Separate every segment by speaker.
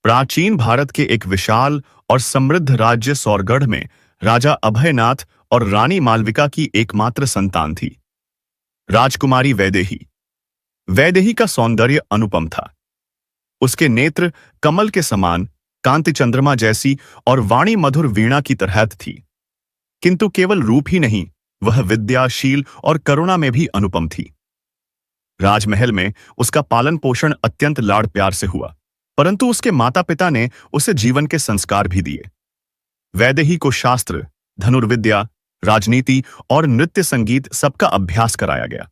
Speaker 1: प्राचीन भारत के एक विशाल और समृद्ध राज्य सौरगढ़ में राजा अभयनाथ और रानी मालविका की एकमात्र संतान थी, राजकुमारी वैदेही। वैदेही का सौंदर्य अनुपम था। उसके नेत्र कमल के समान, कांति चंद्रमा जैसी और वाणी मधुर वीणा की तरह थी। किंतु केवल रूप ही नहीं, वह विद्याशील और करुणा में भी अनुपम थी। राजमहल में उसका पालन पोषण अत्यंत लाड़ प्यार से हुआ, परंतु उसके माता पिता ने उसे जीवन के संस्कार भी दिए। वैदेही को शास्त्र, धनुर्विद्या, राजनीति और नृत्य संगीत सबका अभ्यास कराया गया।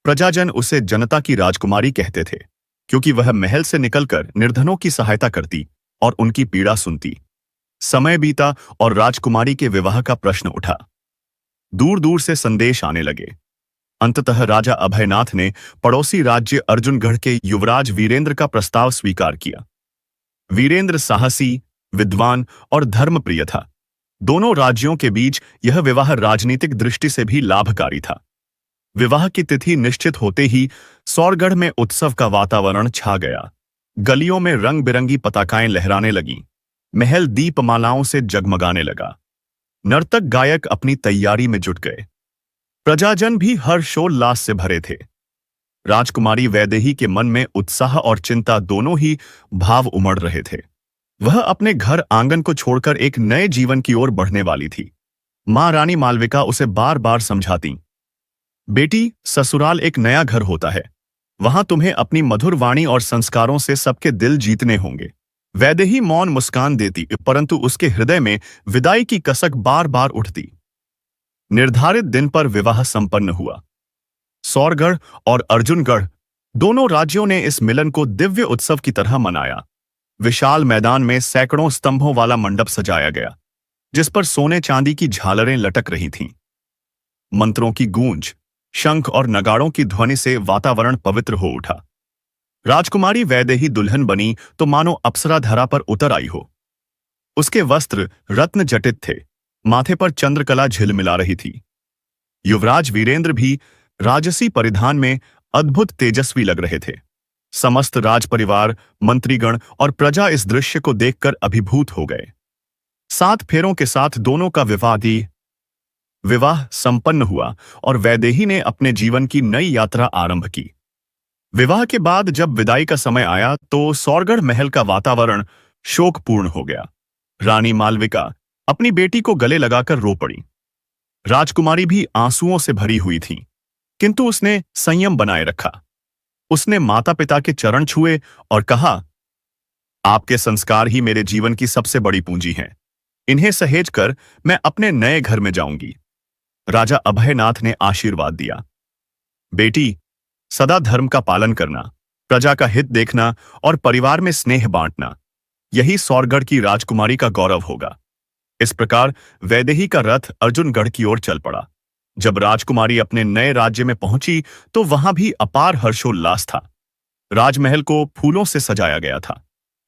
Speaker 1: प्रजाजन उसे जनता की राजकुमारी कहते थे, क्योंकि वह महल से निकलकर निर्धनों की सहायता करती और उनकी पीड़ा सुनती। समय बीता और राजकुमारी के विवाह का प्रश्न उठा। दूर दूर से संदेश आने लगे। अंततः राजा अभयनाथ ने पड़ोसी राज्य अर्जुनगढ़ के युवराज वीरेंद्र का प्रस्ताव स्वीकार किया। वीरेंद्र साहसी, विद्वान और धर्मप्रिय था। दोनों राज्यों के बीच यह विवाह राजनीतिक दृष्टि से भी लाभकारी था। विवाह की तिथि निश्चित होते ही सौरगढ़ में उत्सव का वातावरण छा गया। गलियों में रंग बिरंगी पताकाएं लहराने लगीं। महल दीपमालाओं से जगमगाने लगा। नर्तक गायक अपनी तैयारी में जुट गए। प्रजाजन भी हर्षोल्लास से भरे थे। राजकुमारी वैदेही के मन में उत्साह और चिंता दोनों ही भाव उमड़ रहे थे। वह अपने घर आंगन को छोड़कर एक नए जीवन की ओर बढ़ने वाली थी। मां रानी मालविका उसे बार बार समझाती, बेटी, ससुराल एक नया घर होता है। वहां तुम्हें अपनी मधुर वाणी और संस्कारों से सबके दिल जीतने होंगे। वैदेही मौन मुस्कान देती, परंतु उसके हृदय में विदाई की कसक बार बार उठती। निर्धारित दिन पर विवाह संपन्न हुआ। सौरगढ़ और अर्जुनगढ़ दोनों राज्यों ने इस मिलन को दिव्य उत्सव की तरह मनाया। विशाल मैदान में सैकड़ों स्तंभों वाला मंडप सजाया गया, जिस पर सोने चांदी की झालरें लटक रही थीं। मंत्रों की गूंज, शंख और नगाड़ों की ध्वनि से वातावरण पवित्र हो उठा। राजकुमारी वैदेही दुल्हन बनी तो मानो अप्सरा धरा पर उतर आई हो। उसके वस्त्र रत्न जटित थे, माथे पर चंद्रकला झिलमिला रही थी। युवराज वीरेंद्र भी राजसी परिधान में अद्भुत तेजस्वी लग रहे थे। समस्त राजपरिवार, मंत्रीगण और प्रजा इस दृश्य को देखकर अभिभूत हो गए। 7 फेरों के साथ दोनों का विवाह संपन्न हुआ और वैदेही ने अपने जीवन की नई यात्रा आरंभ की। विवाह के बाद जब विदाई का समय आया तो सौरगढ़ महल का वातावरण शोकपूर्ण हो गया। रानी मालविका अपनी बेटी को गले लगाकर रो पड़ी। राजकुमारी भी आंसुओं से भरी हुई थी, किंतु उसने संयम बनाए रखा। उसने माता पिता के चरण छुए और कहा, आपके संस्कार ही मेरे जीवन की सबसे बड़ी पूंजी हैं। इन्हें सहेज कर मैं अपने नए घर में जाऊंगी। राजा अभयनाथ ने आशीर्वाद दिया, बेटी, सदा धर्म का पालन करना, प्रजा का हित देखना और परिवार में स्नेह बांटना, यही सौरगढ़ की राजकुमारी का गौरव होगा। इस प्रकार वैदेही का रथ अर्जुनगढ़ की ओर चल पड़ा। जब राजकुमारी अपने नए राज्य में पहुंची तो वहां भी अपार हर्षोल्लास था। राजमहल को फूलों से सजाया गया था।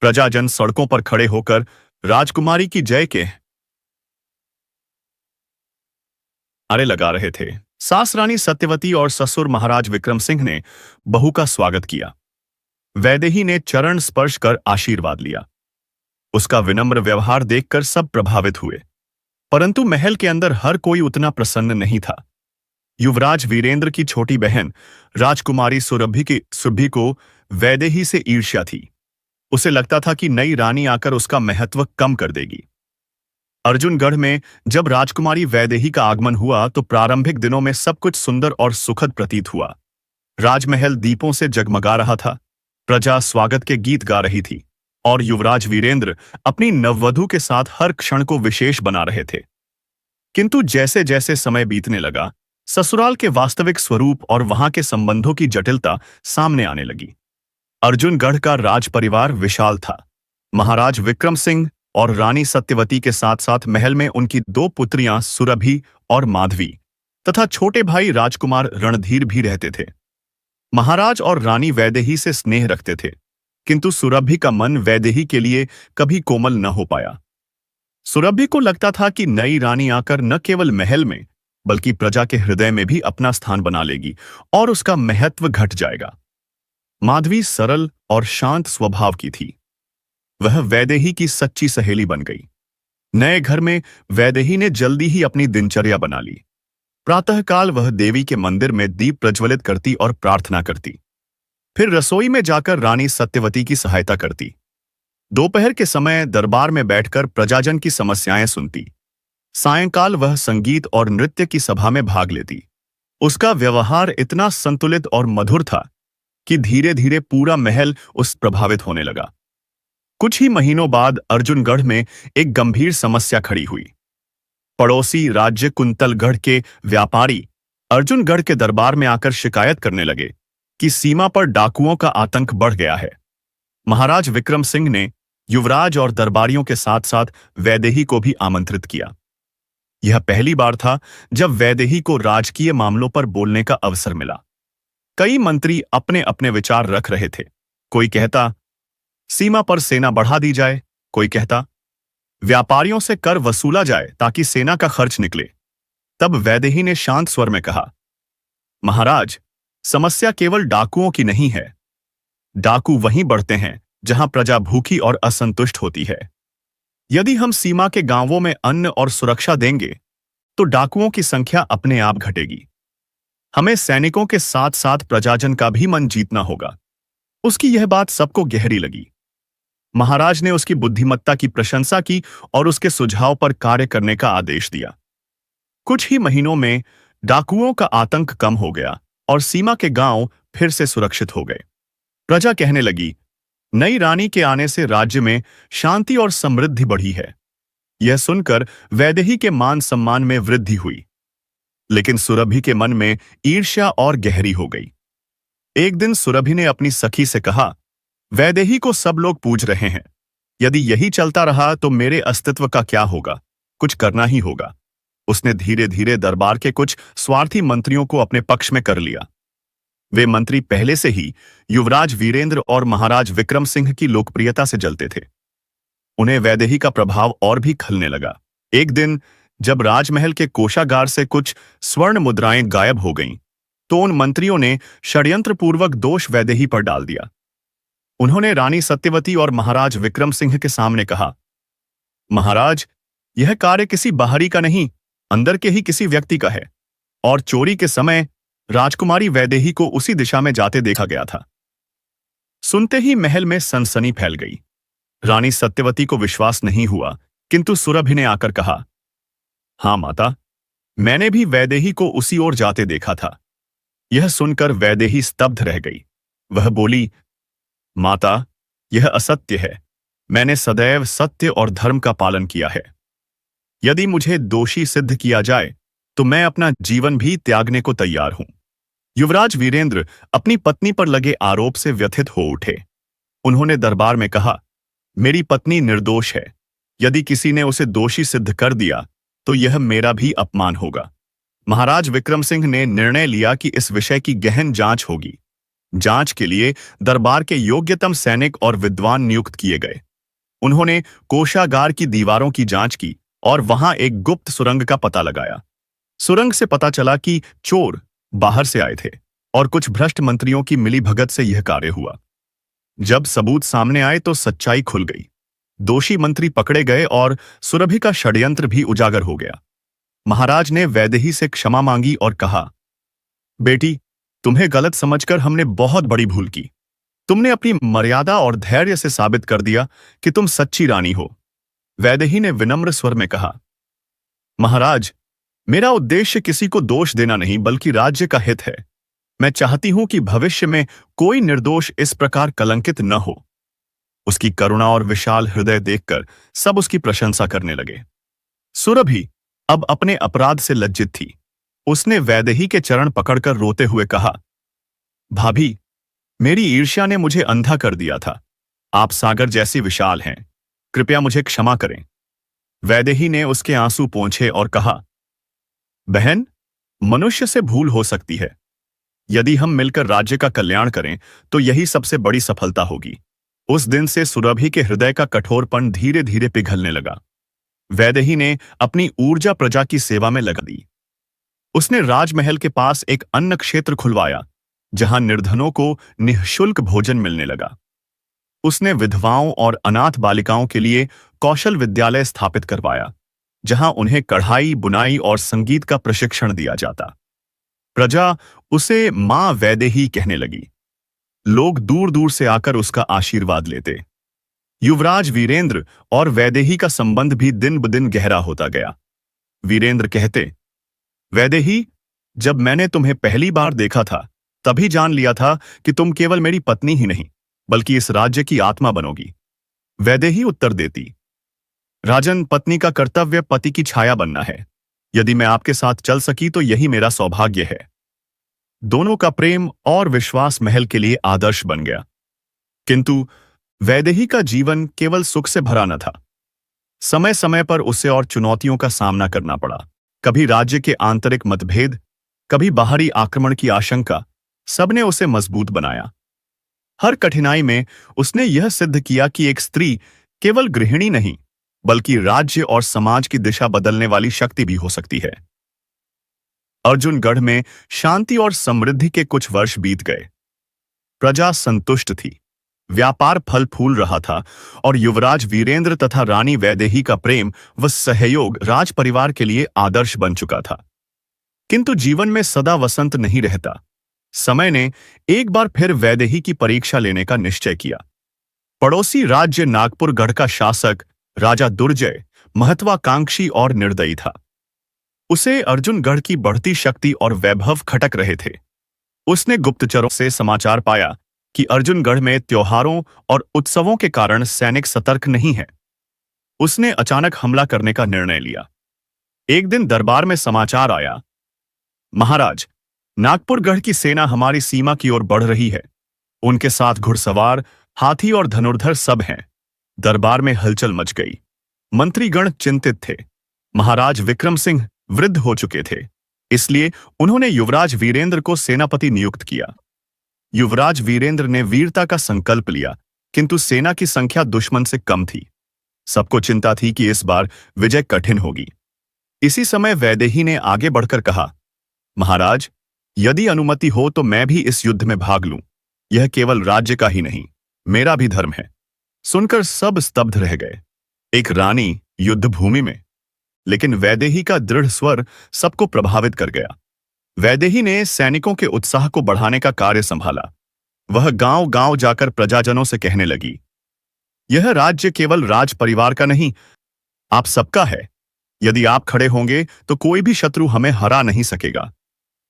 Speaker 1: प्रजाजन सड़कों पर खड़े होकर राजकुमारी की जय के नारे लगा रहे थे। सास रानी सत्यवती और ससुर महाराज विक्रम सिंह ने बहू का स्वागत किया। वैदेही ने चरण स्पर्श कर आशीर्वाद लिया। उसका विनम्र व्यवहार देखकर सब प्रभावित हुए, परंतु महल के अंदर हर कोई उतना प्रसन्न नहीं था। युवराज वीरेंद्र की छोटी बहन राजकुमारी सुरभि को वैदेही से ईर्ष्या थी। उसे लगता था कि नई रानी आकर उसका महत्व कम कर देगी। अर्जुनगढ़ में जब राजकुमारी वैदेही का आगमन हुआ तो प्रारंभिक दिनों में सब कुछ सुंदर और सुखद प्रतीत हुआ। राजमहल दीपों से जगमगा रहा था, प्रजा स्वागत के गीत गा रही थी और युवराज वीरेंद्र अपनी नववधू के साथ हर क्षण को विशेष बना रहे थे। किंतु जैसे जैसे समय बीतने लगा, ससुराल के वास्तविक स्वरूप और वहां के संबंधों की जटिलता सामने आने लगी। अर्जुनगढ़ का राजपरिवार विशाल था। महाराज विक्रम सिंह और रानी सत्यवती के साथ साथ महल में उनकी 2 पुत्रियां सुरभि और माधवी तथा छोटे भाई राजकुमार रणधीर भी रहते थे। महाराज और रानी वैदेही से स्नेह रखते थे, किंतु सुरभि का मन वैदेही के लिए कभी कोमल न हो पाया। सुरभि को लगता था कि नई रानी आकर न केवल महल में बल्कि प्रजा के हृदय में भी अपना स्थान बना लेगी और उसका महत्व घट जाएगा। माधवी सरल और शांत स्वभाव की थी। वह वैदेही की सच्ची सहेली बन गई। नए घर में वैदेही ने जल्दी ही अपनी दिनचर्या बना ली। प्रातःकाल वह देवी के मंदिर में दीप प्रज्वलित करती और प्रार्थना करती। फिर रसोई में जाकर रानी सत्यवती की सहायता करती। दोपहर के समय दरबार में बैठकर प्रजाजन की समस्याएं सुनती। सायंकाल वह संगीत और नृत्य की सभा में भाग लेती। उसका व्यवहार इतना संतुलित और मधुर था कि धीरे धीरे पूरा महल उस प्रभावित होने लगा। कुछ ही महीनों बाद अर्जुनगढ़ में एक गंभीर समस्या खड़ी हुई। पड़ोसी राज्य कुंतलगढ़ के व्यापारी अर्जुनगढ़ के दरबार में आकर शिकायत करने लगे कि सीमा पर डाकुओं का आतंक बढ़ गया है। महाराज विक्रम सिंह ने युवराज और दरबारियों के साथ साथ वैदेही को भी आमंत्रित किया। यह पहली बार था जब वैदेही को राजकीय मामलों पर बोलने का अवसर मिला। कई मंत्री अपने अपने विचार रख रहे थे। कोई कहता सीमा पर सेना बढ़ा दी जाए, कोई कहता व्यापारियों से कर वसूला जाए ताकि सेना का खर्च निकले। तब वैदेही ने शांत स्वर में कहा, महाराज, समस्या केवल डाकुओं की नहीं है। डाकू वहीं बढ़ते हैं जहां प्रजा भूखी और असंतुष्ट होती है। यदि हम सीमा के गांवों में अन्न और सुरक्षा देंगे तो डाकुओं की संख्या अपने आप घटेगी। हमें सैनिकों के साथ साथ प्रजाजन का भी मन जीतना होगा। उसकी यह बात सबको गहरी लगी। महाराज ने उसकी बुद्धिमत्ता की प्रशंसा की और उसके सुझाव पर कार्य करने का आदेश दिया। कुछ ही महीनों में डाकुओं का आतंक कम हो गया और सीमा के गांव फिर से सुरक्षित हो गए। प्रजा कहने लगी, नई रानी के आने से राज्य में शांति और समृद्धि बढ़ी है। यह सुनकर वैदेही के मान सम्मान में वृद्धि हुई, लेकिन सुरभि के मन में ईर्ष्या और गहरी हो गई। एक दिन सुरभि ने अपनी सखी से कहा, वैदेही को सब लोग पूज रहे हैं। यदि यही चलता रहा तो मेरे अस्तित्व का क्या होगा? कुछ करना ही होगा। उसने धीरे धीरे दरबार के कुछ स्वार्थी मंत्रियों को अपने पक्ष में कर लिया। वे मंत्री पहले से ही युवराज वीरेंद्र और महाराज विक्रम सिंह की लोकप्रियता से जलते थे। उन्हें वैदेही का प्रभाव और भी खलने लगा। एक दिन जब राजमहल के कोषागार से कुछ स्वर्ण मुद्राएं गायब हो गईं, तो उन मंत्रियों ने षड्यंत्रपूर्वक दोष वैदेही पर डाल दिया। उन्होंने रानी सत्यवती और महाराज विक्रम सिंह के सामने कहा, महाराज, यह कार्य किसी बाहरी का नहीं, अंदर के ही किसी व्यक्ति का है, और चोरी के समय राजकुमारी वैदेही को उसी दिशा में जाते देखा गया था। सुनते ही महल में सनसनी फैल गई। रानी सत्यवती को विश्वास नहीं हुआ, किंतु सुरभि ने आकर कहा, हां माता, मैंने भी वैदेही को उसी ओर जाते देखा था। यह सुनकर वैदेही स्तब्ध रह गई। वह बोली, माता, यह असत्य है। मैंने सदैव सत्य और धर्म का पालन किया है। यदि मुझे दोषी सिद्ध किया जाए तो मैं अपना जीवन भी त्यागने को तैयार हूं। युवराज वीरेंद्र अपनी पत्नी पर लगे आरोप से व्यथित हो उठे। उन्होंने दरबार में कहा, मेरी पत्नी निर्दोष है। यदि किसी ने उसे दोषी सिद्ध कर दिया तो यह मेरा भी अपमान होगा। महाराज विक्रम सिंह ने निर्णय लिया कि इस विषय की गहन जांच होगी। जांच के लिए दरबार के योग्यतम सैनिक और विद्वान नियुक्त किए गए। उन्होंने कोषागार की दीवारों की जांच की और वहां एक गुप्त सुरंग का पता लगाया। सुरंग से पता चला कि चोर बाहर से आए थे और कुछ भ्रष्ट मंत्रियों की मिलीभगत से यह कार्य हुआ। जब सबूत सामने आए तो सच्चाई खुल गई। दोषी मंत्री पकड़े गए और सुरभि का षड्यंत्र भी उजागर हो गया। महाराज ने वैदेही से क्षमा मांगी और कहा, बेटी, तुम्हें गलत समझकर हमने बहुत बड़ी भूल की। तुमने अपनी मर्यादा और धैर्य से साबित कर दिया कि तुम सच्ची रानी हो। वैदेही ने विनम्र स्वर में कहा, महाराज, मेरा उद्देश्य किसी को दोष देना नहीं बल्कि राज्य का हित है। मैं चाहती हूं कि भविष्य में कोई निर्दोष इस प्रकार कलंकित न हो। उसकी करुणा और विशाल हृदय देखकर सब उसकी प्रशंसा करने लगे। सुरभि अब अपने अपराध से लज्जित थी। उसने वैदेही के चरण पकड़कर रोते हुए कहा, भाभी, मेरी ईर्ष्या ने मुझे अंधा कर दिया था। आप सागर जैसी विशाल हैं, कृपया मुझे क्षमा करें। वैदेही ने उसके आंसू पोंछे और कहा, बहन, मनुष्य से भूल हो सकती है। यदि हम मिलकर राज्य का कल्याण करें तो यही सबसे बड़ी सफलता होगी। उस दिन से सुरभि के हृदय का कठोरपन धीरे धीरे पिघलने लगा। वैदेही ने अपनी ऊर्जा प्रजा की सेवा में लगा दी। उसने राजमहल के पास एक अन्न क्षेत्र खुलवाया, जहां निर्धनों को निःशुल्क भोजन मिलने लगा। उसने विधवाओं और अनाथ बालिकाओं के लिए कौशल विद्यालय स्थापित करवाया, जहां उन्हें कढ़ाई, बुनाई और संगीत का प्रशिक्षण दिया जाता। प्रजा उसे मां वैदेही कहने लगी। लोग दूर दूर से आकर उसका आशीर्वाद लेते। युवराज वीरेंद्र और वैदेही का संबंध भी दिन ब दिन गहरा होता गया। वीरेंद्र कहते, वैदेही, जब मैंने तुम्हें पहली बार देखा था, तभी जान लिया था कि तुम केवल मेरी पत्नी ही नहीं, बल्कि इस राज्य की आत्मा बनोगी। वैदेही उत्तर देती, राजन, पत्नी का कर्तव्य पति की छाया बनना है। यदि मैं आपके साथ चल सकी तो यही मेरा सौभाग्य है। दोनों का प्रेम और विश्वास महल के लिए आदर्श बन गया। किंतु वैदेही का जीवन केवल सुख से भरा न था। समय समय पर उसे और चुनौतियों का सामना करना पड़ा। कभी राज्य के आंतरिक मतभेद, कभी बाहरी आक्रमण की आशंका, सबने उसे मजबूत बनाया। हर कठिनाई में उसने यह सिद्ध किया कि एक स्त्री केवल गृहिणी नहीं, बल्कि राज्य और समाज की दिशा बदलने वाली शक्ति भी हो सकती है। अर्जुनगढ़ में शांति और समृद्धि के कुछ वर्ष बीत गए। प्रजा संतुष्ट थी, व्यापार फल फूल रहा था और युवराज वीरेंद्र तथा रानी वैदेही का प्रेम व सहयोग राज परिवार के लिए आदर्श बन चुका था। किंतु जीवन में सदा वसंत नहीं रहता। समय ने एक बार फिर वैदेही की परीक्षा लेने का निश्चय किया। पड़ोसी राज्य नागपुरगढ़ का शासक राजा दुर्जय महत्वाकांक्षी और निर्दयी था। उसे अर्जुनगढ़ की बढ़ती शक्ति और वैभव खटक रहे थे। उसने गुप्तचरों से समाचार पाया कि अर्जुनगढ़ में त्योहारों और उत्सवों के कारण सैनिक सतर्क नहीं है। उसने अचानक हमला करने का निर्णय लिया। एक दिन दरबार में समाचार आया, महाराज, नागपुरगढ़ की सेना हमारी सीमा की ओर बढ़ रही है। उनके साथ घुड़सवार, हाथी और धनुर्धर सब हैं। दरबार में हलचल मच गई। मंत्रीगण चिंतित थे। महाराज विक्रम सिंह वृद्ध हो चुके थे, इसलिए उन्होंने युवराज वीरेंद्र को सेनापति नियुक्त किया। युवराज वीरेंद्र ने वीरता का संकल्प लिया, किंतु सेना की संख्या दुश्मन से कम थी। सबको चिंता थी कि इस बार विजय कठिन होगी। इसी समय वैदेही ने आगे बढ़कर कहा, महाराज, यदि अनुमति हो तो मैं भी इस युद्ध में भाग लूं। यह केवल राज्य का ही नहीं, मेरा भी धर्म है। सुनकर सब स्तब्ध रह गए। एक रानी युद्ध भूमि में, लेकिन वैदेही का दृढ़ स्वर सबको प्रभावित कर गया। वैदेही ने सैनिकों के उत्साह को बढ़ाने का कार्य संभाला। वह गांव-गांव जाकर प्रजाजनों से कहने लगी, यह राज्य केवल राज परिवार का नहीं, आप सबका है। यदि आप खड़े होंगे तो कोई भी शत्रु हमें हरा नहीं सकेगा।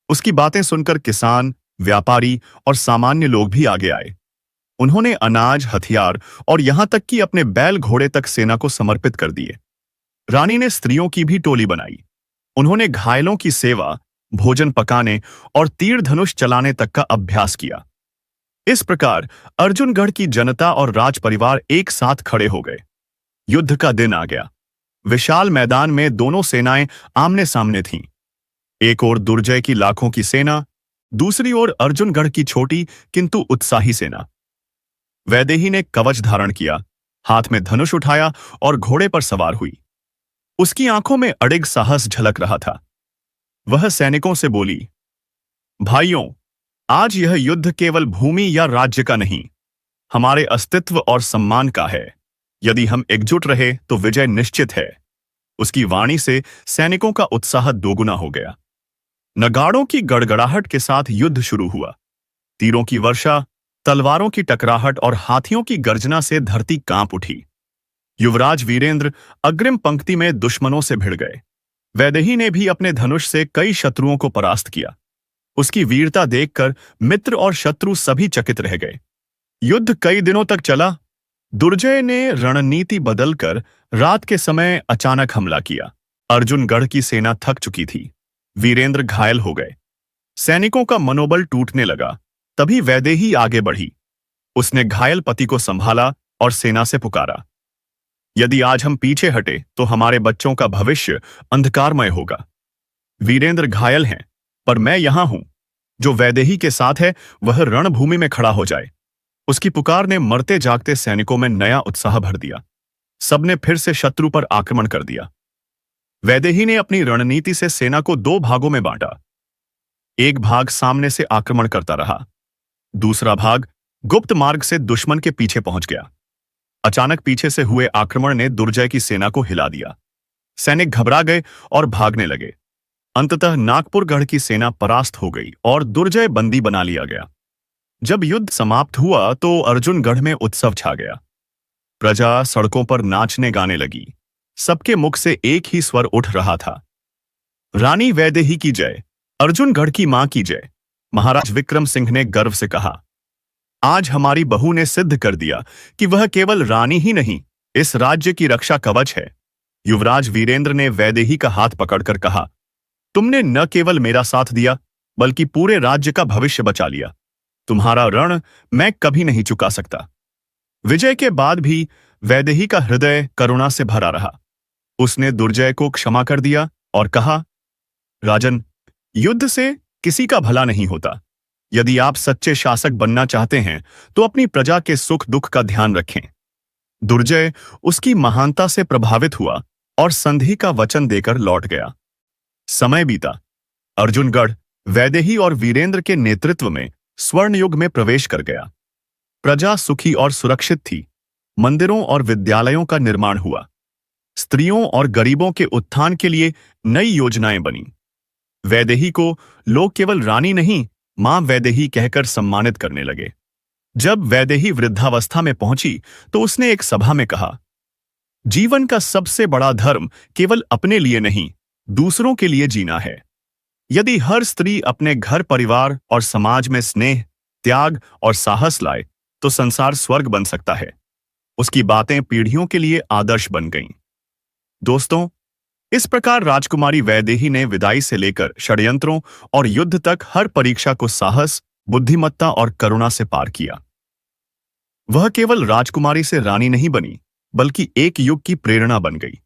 Speaker 1: उसकी बातें सुनकर किसान, व्यापारी और सामान्य लोग भी आगे आए। उन्होंने अनाज, हथियार और यहां तक कि अपने बैल घोड़े तक सेना को समर्पित कर दिए। रानी ने स्त्रियों की भी टोली बनाई। उन्होंने घायलों की सेवा, भोजन पकाने और तीर धनुष चलाने तक का अभ्यास किया। इस प्रकार अर्जुनगढ़ की जनता और राज परिवार एक साथ खड़े हो गए। युद्ध का दिन आ गया। विशाल मैदान में दोनों सेनाएं आमने सामने थीं। एक ओर दुर्जय की लाखों की सेना, दूसरी ओर अर्जुनगढ़ की छोटी किंतु उत्साही सेना। वैदेही ने कवच धारण किया, हाथ में धनुष उठाया और घोड़े पर सवार हुई। उसकी आंखों में अडिग साहस झलक रहा था। वह सैनिकों से बोली, भाइयों, आज यह युद्ध केवल भूमि या राज्य का नहीं, हमारे अस्तित्व और सम्मान का है। यदि हम एकजुट रहे तो विजय निश्चित है। उसकी वाणी से सैनिकों का उत्साह दोगुना हो गया। नगाड़ों की गड़गड़ाहट के साथ युद्ध शुरू हुआ। तीरों की वर्षा, तलवारों की टकराहट और हाथियों की गर्जना से धरती कांप उठी। युवराज वीरेंद्र अग्रिम पंक्ति में दुश्मनों से भिड़ गए। वैदेही ने भी अपने धनुष से कई शत्रुओं को परास्त किया। उसकी वीरता देखकर मित्र और शत्रु सभी चकित रह गए। युद्ध कई दिनों तक चला। दुर्जय ने रणनीति बदलकर रात के समय अचानक हमला किया। अर्जुनगढ़ की सेना थक चुकी थी। वीरेंद्र घायल हो गए। सैनिकों का मनोबल टूटने लगा। तभी वैदेही आगे बढ़ी। उसने घायल पति को संभाला और सेना से पुकारा, यदि आज हम पीछे हटे तो हमारे बच्चों का भविष्य अंधकारमय होगा। वीरेंद्र घायल हैं, पर मैं यहां हूं। जो वैदेही के साथ है वह रणभूमि में खड़ा हो जाए। उसकी पुकार ने मरते जागते सैनिकों में नया उत्साह भर दिया। सबने फिर से शत्रु पर आक्रमण कर दिया। वैदेही ने अपनी रणनीति से सेना को दो भागों में बांटा। एक भाग सामने से आक्रमण करता रहा, दूसरा भाग गुप्त मार्ग से दुश्मन के पीछे पहुंच गया। अचानक पीछे से हुए आक्रमण ने दुर्जय की सेना को हिला दिया। सैनिक घबरा गए और भागने लगे। अंततः नागपुरगढ़ की सेना परास्त हो गई और दुर्जय बंदी बना लिया गया। जब युद्ध समाप्त हुआ तो अर्जुनगढ़ में उत्सव छा गया। प्रजा सड़कों पर नाचने गाने लगी। सबके मुख से एक ही स्वर उठ रहा था, रानी वैदेही की जय, अर्जुनगढ़ की मां की जय। महाराज विक्रम सिंह ने गर्व से कहा, आज हमारी बहू ने सिद्ध कर दिया कि वह केवल रानी ही नहीं, इस राज्य की रक्षा कवच है। युवराज वीरेंद्र ने वैदेही का हाथ पकड़कर कहा, तुमने न केवल मेरा साथ दिया बल्कि पूरे राज्य का भविष्य बचा लिया। तुम्हारा ऋण मैं कभी नहीं चुका सकता। विजय के बाद भी वैदेही का हृदय करुणा से भरा रहा। उसने दुर्जय को क्षमा कर दिया और कहा, राजन, युद्ध से किसी का भला नहीं होता। यदि आप सच्चे शासक बनना चाहते हैं तो अपनी प्रजा के सुख दुख का ध्यान रखें। दुर्जय उसकी महानता से प्रभावित हुआ और संधि का वचन देकर लौट गया। समय बीता। अर्जुनगढ़ वैदेही और वीरेंद्र के नेतृत्व में स्वर्ण युग में प्रवेश कर गया। प्रजा सुखी और सुरक्षित थी। मंदिरों और विद्यालयों का निर्माण हुआ। स्त्रियों और गरीबों के उत्थान के लिए नई योजनाएं बनी। वैदेही को लोग केवल रानी नहीं, मां वैदेही कहकर सम्मानित करने लगे। जब वैदेही वृद्धावस्था में पहुंची तो उसने एक सभा में कहा, जीवन का सबसे बड़ा धर्म केवल अपने लिए नहीं, दूसरों के लिए जीना है। यदि हर स्त्री अपने घर परिवार और समाज में स्नेह, त्याग और साहस लाए तो संसार स्वर्ग बन सकता है। उसकी बातें पीढ़ियों के लिए आदर्श बन गईं। दोस्तों, इस प्रकार राजकुमारी वैदेही ने विदाई से लेकर षड्यंत्रों और युद्ध तक हर परीक्षा को साहस, बुद्धिमत्ता और करुणा से पार किया। वह केवल राजकुमारी से रानी नहीं बनी, बल्कि एक युग की प्रेरणा बन गई।